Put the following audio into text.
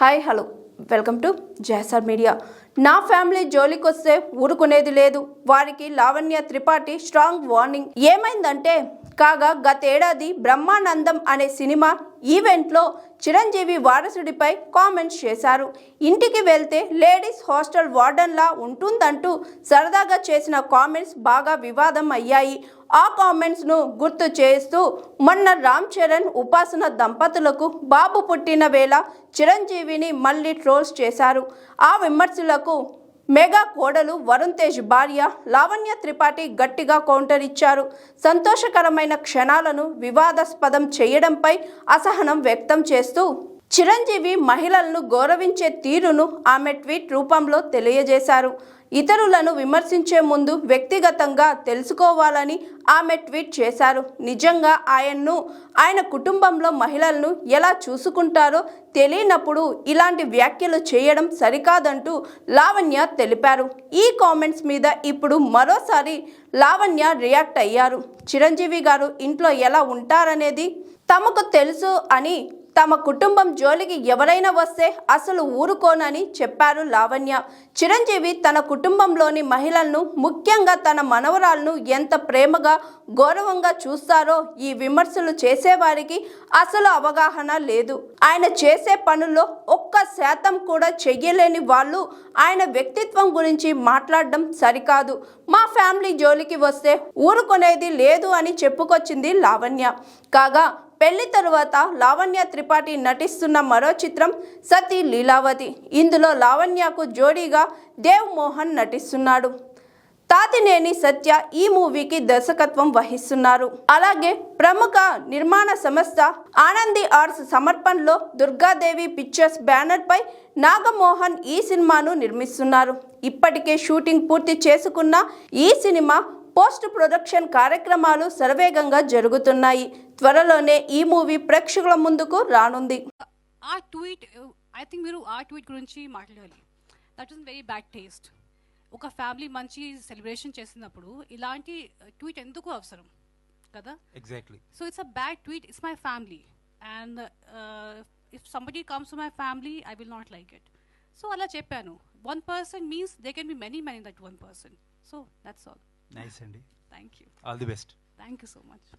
Hi hello welcome to JSR media. నా family జోలికొస్తే ఊరుకునేది లేదు. వారికి లావణ్య త్రిపాఠి స్ట్రాంగ్ వార్నింగ్. ఏమైందంటే కాగా గతేడాది బ్రహ్మానందం అనే సినిమా ఈవెంట్లో చిరంజీవి వారసుడిపై కామెంట్స్ చేశారు. ఇంటికి వెళ్తే లేడీస్ హాస్టల్ వార్డన్లా ఉంటుందంటూ సరదాగా చేసిన కామెంట్స్ బాగా వివాదం అయ్యాయి. ఆ కామెంట్స్ను గుర్తు చేస్తూ మొన్న రామ్ చరణ్ ఉపాసన దంపతులకు బాబు పుట్టిన వేళ చిరంజీవిని మళ్ళీ ట్రోల్స్ చేశారు. ఆ విమర్శలకు మెగా కోడలు వరుణ్ తేజ్ భార్య లావణ్య త్రిపాఠి గట్టిగా కౌంటర్ ఇచ్చారు. సంతోషకరమైన క్షణాలను వివాదాస్పదం చేయడంపై అసహనం వ్యక్తం చేస్తూ చిరంజీవి మహిళలను గౌరవించే తీరును ఆమె ట్వీట్ రూపంలో తెలియజేశారు. ఇతరులను విమర్శించే ముందు వ్యక్తిగతంగా తెలుసుకోవాలని ఆమె ట్వీట్ చేశారు. నిజంగా ఆయన కుటుంబంలో మహిళలను ఎలా చూసుకుంటారో తెలియనప్పుడు ఇలాంటి వ్యాఖ్యలు చేయడం సరికాదంటూ లావణ్య తెలిపారు. ఈ కామెంట్స్ మీద ఇప్పుడు మరోసారి లావణ్య రియాక్ట్ అయ్యారు. చిరంజీవి గారు ఇంట్లో ఎలా ఉంటారనేది తమకు తెలుసు అని, తమ కుటుంబం జోలికి ఎవరైనా వస్తే అసలు ఊరుకోనని చెప్పారు లావణ్య. చిరంజీవి తన కుటుంబంలోని మహిళలను, ముఖ్యంగా తన మనవరాలను ఎంత ప్రేమగా గౌరవంగా చూస్తారో ఈ విమర్శలు చేసేవారికి అసలు అవగాహన లేదు. ఆయన చేసే పనుల్లో 1% కూడా చెయ్యలేని వాళ్ళు ఆయన వ్యక్తిత్వం గురించి మాట్లాడడం సరికాదు. మా ఫ్యామిలీ జోలికి వస్తే ఊరుకునేది లేదు అని చెప్పుకొచ్చింది లావణ్య. కాగా పెళ్లి తరువాత లావణ్య త్రిపాఠి నటిస్తున్న మరో చిత్రం సతీ లీలావతి. ఇందులో లావణ్యకు జోడీగా దేవ్ మోహన్ నటిస్తున్నాడు. తాతినేని సత్య ఈ మూవీకి దర్శకత్వం వహిస్తున్నారు. అలాగే ప్రముఖ నిర్మాణ సంస్థ ఆనంది ఆర్ట్స్ సమర్పణలో దుర్గాదేవి పిక్చర్స్ బ్యానర్ పై నాగమోహన్ ఈ సినిమాను నిర్మిస్తున్నారు. ఇప్పటికే షూటింగ్ పూర్తి చేసుకున్న ఈ సినిమా పోస్ట్ ప్రొడక్షన్ కార్యక్రమాలు శరవేగంగా జరుగుతున్నాయి. త్వరలోనే ఈ మూవీ ప్రేక్షకుల ముందుకు రానుంది. ఆ ట్వీట్ ఐ థింక్ మీరు ఆ ట్వీట్ గురించి మాట్లాడాలి. That is very bad taste. ఒక ఫ్యామిలీ మంచి సెలబ్రేషన్ చేసినప్పుడు ఇలాంటి ట్వీట్ ఎందుకు అవసరం కదా? Exactly. So it's a bad tweet. It's my family and if somebody comes to my family I will not like it. So అలా చెప్పాను. 1% means they can be many that 1%. So that's all. Nice అండి. Thank you. All the best. Thank you so much.